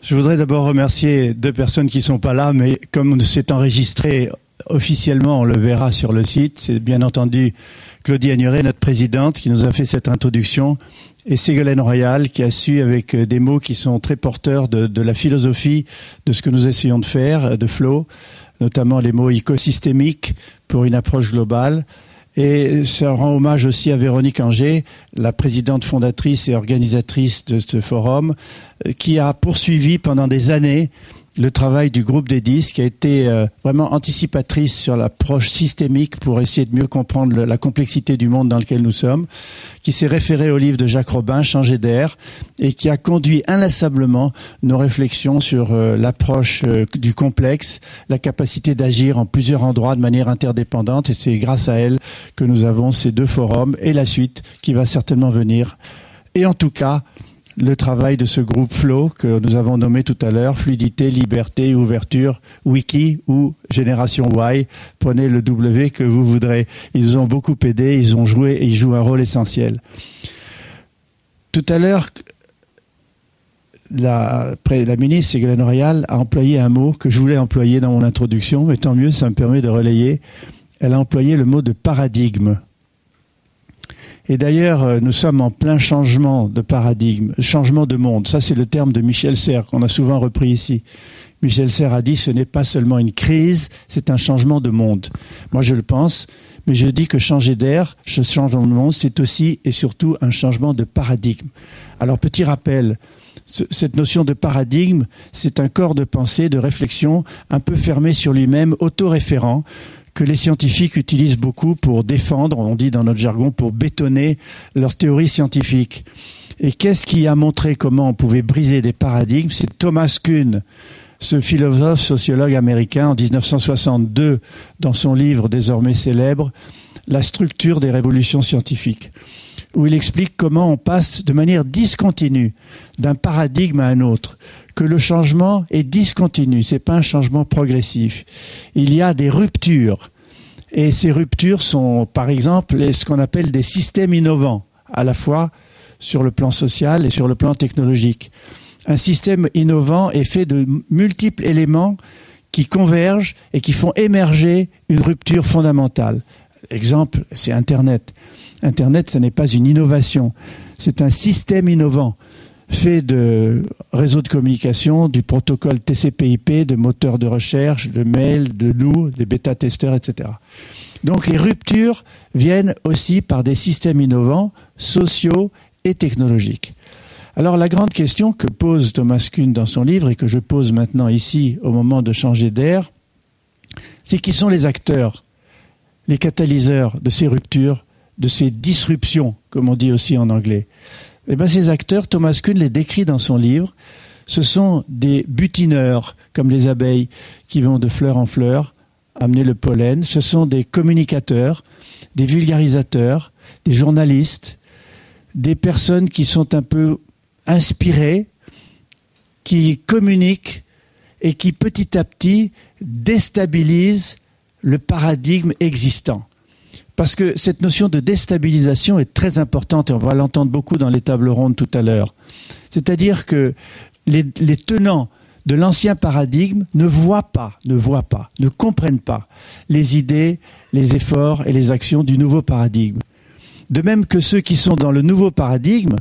Je voudrais d'abord remercier deux personnes qui ne sont pas là, mais comme c'est enregistré officiellement, on le verra sur le site. C'est bien entendu Claudie Agnoret, notre présidente, qui nous a fait cette introduction, et Ségolène Royal, qui a su, avec des mots qui sont très porteurs de la philosophie de ce que nous essayons de faire, de Flow, notamment les mots écosystémiques pour une approche globale. Et ça rend hommage aussi à Véronique Anger, la présidente fondatrice et organisatrice de ce forum, qui a poursuivi pendant des années le travail du groupe des 10, qui a été vraiment anticipatrice sur l'approche systémique pour essayer de mieux comprendre la complexité du monde dans lequel nous sommes, qui s'est référé au livre de Jacques Robin, Changer d'air, et qui a conduit inlassablement nos réflexions sur l'approche du complexe, la capacité d'agir en plusieurs endroits de manière interdépendante, et c'est grâce à elle que nous avons ces deux forums et la suite qui va certainement venir. Et en tout cas, le travail de ce groupe Flow que nous avons nommé tout à l'heure, fluidité, liberté, ouverture, wiki ou génération Y, prenez le W que vous voudrez. Ils nous ont beaucoup aidés, ils ont joué et ils jouent un rôle essentiel. Tout à l'heure, la ministre Ségolène Royal a employé un mot que je voulais employer dans mon introduction, mais tant mieux, ça me permet de relayer. Elle a employé le mot de paradigme. Et d'ailleurs, nous sommes en plein changement de paradigme, changement de monde. Ça, c'est le terme de Michel Serres qu'on a souvent repris ici. Michel Serres a dit ce n'est pas seulement une crise, c'est un changement de monde. Moi, je le pense, mais je dis que changer d'air, ce changement de monde, c'est aussi et surtout un changement de paradigme. Alors, petit rappel, cette notion de paradigme, c'est un corps de pensée, de réflexion un peu fermé sur lui-même, autoréférent, que les scientifiques utilisent beaucoup pour défendre, on dit dans notre jargon, pour bétonner leurs théories scientifiques. Et qu'est-ce qui a montré comment on pouvait briser des paradigmes? C'est Thomas Kuhn, ce philosophe sociologue américain, en 1962, dans son livre désormais célèbre, La structure des révolutions scientifiques, où il explique comment on passe de manière discontinue d'un paradigme à un autre, que le changement est discontinu, c'est pas un changement progressif. Il y a des ruptures, et ces ruptures sont, par exemple, ce qu'on appelle des systèmes innovants, à la fois sur le plan social et sur le plan technologique. Un système innovant est fait de multiples éléments qui convergent et qui font émerger une rupture fondamentale. Exemple, c'est Internet. Internet, ce n'est pas une innovation, c'est un système innovant fait de réseaux de communication, du protocole TCP/IP, de moteurs de recherche, de mails, de nous, des bêta-testeurs, etc. Donc les ruptures viennent aussi par des systèmes innovants, sociaux et technologiques. Alors la grande question que pose Thomas Kuhn dans son livre et que je pose maintenant ici au moment de changer d'air, c'est qui sont les acteurs, les catalyseurs de ces ruptures, de ces disruptions, comme on dit aussi en anglais. Eh bien, ces acteurs, Thomas Kuhn les décrit dans son livre. Ce sont des butineurs, comme les abeilles, qui vont de fleur en fleur amener le pollen. Ce sont des communicateurs, des vulgarisateurs, des journalistes, des personnes qui sont un peu inspirées, qui communiquent et qui petit à petit déstabilisent le paradigme existant. Parce que cette notion de déstabilisation est très importante et on va l'entendre beaucoup dans les tables rondes tout à l'heure. C'est-à-dire que les tenants de l'ancien paradigme ne comprennent pas les idées, les efforts et les actions du nouveau paradigme. De même que ceux qui sont dans le nouveau paradigme,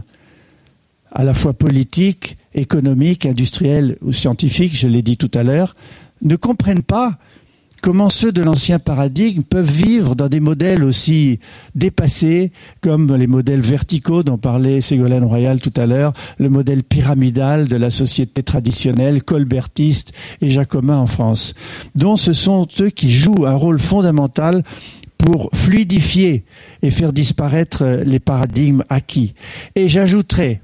à la fois politique, économique, industriel ou scientifique, je l'ai dit tout à l'heure, ne comprennent pas comment ceux de l'ancien paradigme peuvent vivre dans des modèles aussi dépassés comme les modèles verticaux dont parlait Ségolène Royal tout à l'heure, le modèle pyramidal de la société traditionnelle, colbertiste et jacobin en France, dont ce sont eux qui jouent un rôle fondamental pour fluidifier et faire disparaître les paradigmes acquis. Et j'ajouterai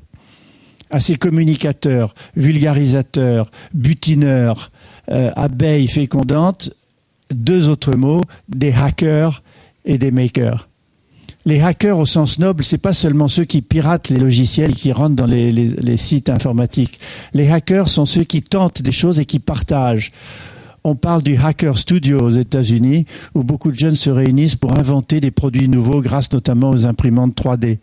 à ces communicateurs, vulgarisateurs, butineurs, abeilles fécondantes, deux autres mots, des hackers et des makers. Les hackers au sens noble, c'est pas seulement ceux qui piratent les logiciels et qui rentrent dans les sites informatiques. Les hackers sont ceux qui tentent des choses et qui partagent. On parle du Hacker Studio aux États-Unis, où beaucoup de jeunes se réunissent pour inventer des produits nouveaux grâce notamment aux imprimantes 3D.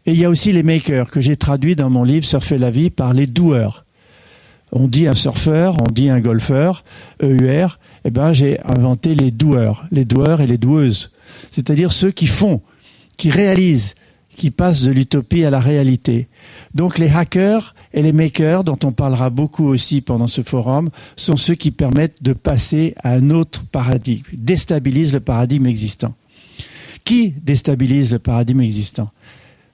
Et il y a aussi les makers, que j'ai traduits dans mon livre Surfer la vie par les doueurs. On dit un surfeur, on dit un golfeur, EUR. Eh ben, j'ai inventé les doueurs et les doueuses. C'est-à-dire ceux qui font, qui réalisent, qui passent de l'utopie à la réalité. Donc les hackers et les makers, dont on parlera beaucoup aussi pendant ce forum, sont ceux qui permettent de passer à un autre paradigme, déstabilisent le paradigme existant. Qui déstabilise le paradigme existant?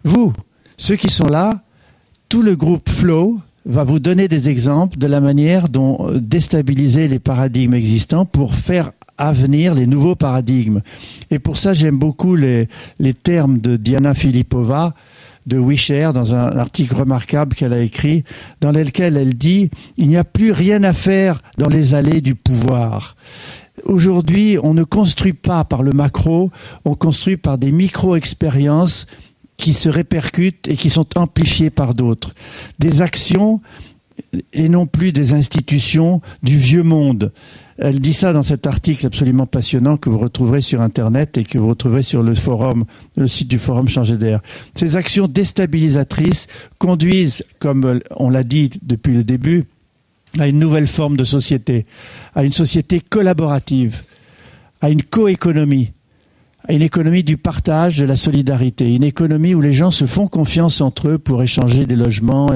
Vous, ceux qui sont là, tout le groupe Flow va vous donner des exemples de la manière dont déstabiliser les paradigmes existants pour faire avenir les nouveaux paradigmes. Et pour ça, j'aime beaucoup les termes de Diana Filipova de WeShare dans un article remarquable qu'elle a écrit, dans lequel elle dit « Il n'y a plus rien à faire dans les allées du pouvoir ». Aujourd'hui, on ne construit pas par le macro, on construit par des micro-expériences qui se répercutent et qui sont amplifiées par d'autres. Des actions et non plus des institutions du vieux monde. Elle dit ça dans cet article absolument passionnant que vous retrouverez sur Internet et que vous retrouverez sur le forum, le site du forum Changer d'air. Ces actions déstabilisatrices conduisent, comme on l'a dit depuis le début, à une nouvelle forme de société, à une société collaborative, à une coéconomie, à une économie du partage, de la solidarité, une économie où les gens se font confiance entre eux pour échanger des logements,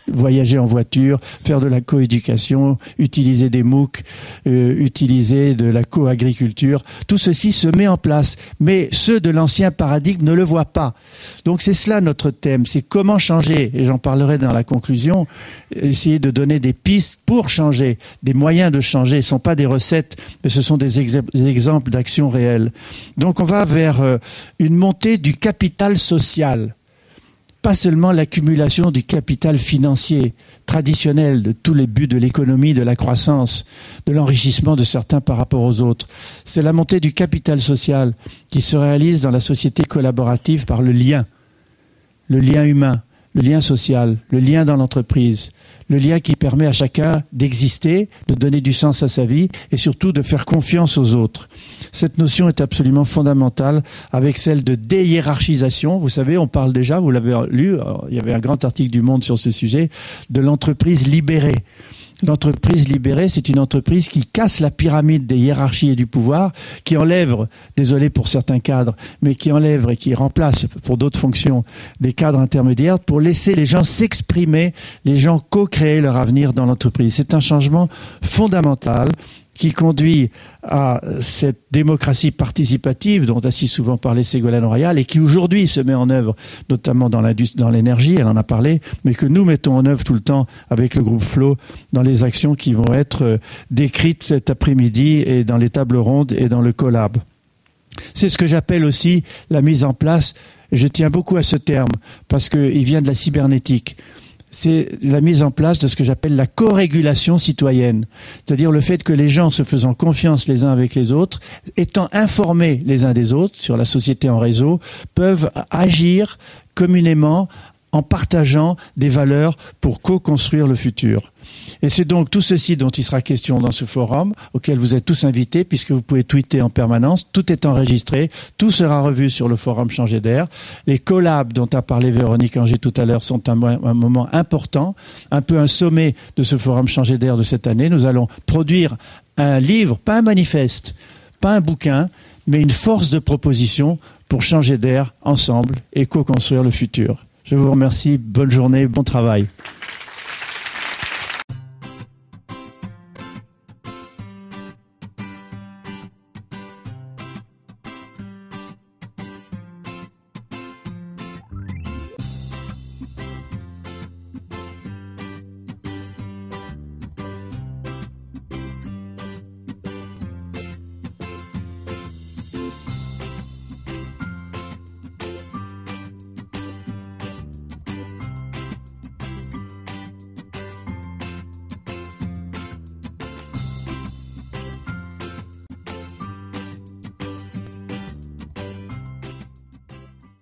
voyager en voiture, faire de la coéducation, utiliser des MOOC, utiliser de la co-agriculture. Tout ceci se met en place, mais ceux de l'ancien paradigme ne le voient pas. Donc c'est cela notre thème, c'est comment changer, et j'en parlerai dans la conclusion, essayer de donner des pistes pour changer, des moyens de changer. Ce ne sont pas des recettes, mais ce sont des exemples d'actions réelles. Donc on va vers une montée du capital social, pas seulement l'accumulation du capital financier traditionnel de tous les buts de l'économie, de la croissance, de l'enrichissement de certains par rapport aux autres. C'est la montée du capital social qui se réalise dans la société collaborative par le lien humain, le lien social, le lien dans l'entreprise, le lien qui permet à chacun d'exister, de donner du sens à sa vie et surtout de faire confiance aux autres. Cette notion est absolument fondamentale avec celle de déhiérarchisation. Vous savez, on parle déjà, vous l'avez lu, il y avait un grand article du Monde sur ce sujet, de l'entreprise libérée. L'entreprise libérée, c'est une entreprise qui casse la pyramide des hiérarchies et du pouvoir, qui enlève, désolé pour certains cadres, mais qui enlève et qui remplace pour d'autres fonctions des cadres intermédiaires pour laisser les gens s'exprimer, les gens co-créer leur avenir dans l'entreprise. C'est un changement fondamental qui conduit à cette démocratie participative dont a si souvent parlé Ségolène Royal et qui aujourd'hui se met en œuvre, notamment dans l'énergie, elle en a parlé, mais que nous mettons en œuvre tout le temps avec le groupe Flow dans les actions qui vont être décrites cet après-midi et dans les tables rondes et dans le collab. C'est ce que j'appelle aussi la mise en place, et je tiens beaucoup à ce terme parce qu'il vient de la cybernétique. C'est la mise en place de ce que j'appelle la co-régulation citoyenne. C'est-à-dire le fait que les gens, se faisant confiance les uns avec les autres, étant informés les uns des autres sur la société en réseau, peuvent agir communément en partageant des valeurs pour co-construire le futur. Et c'est donc tout ceci dont il sera question dans ce forum, auquel vous êtes tous invités, puisque vous pouvez tweeter en permanence, tout est enregistré, tout sera revu sur le forum Changer d'air. Les collabs dont a parlé Véronique Anger tout à l'heure sont un moment important, un peu un sommet de ce forum Changer d'air de cette année. Nous allons produire un livre, pas un manifeste, pas un bouquin, mais une force de proposition pour changer d'air ensemble et co-construire le futur. Je vous remercie, bonne journée, bon travail.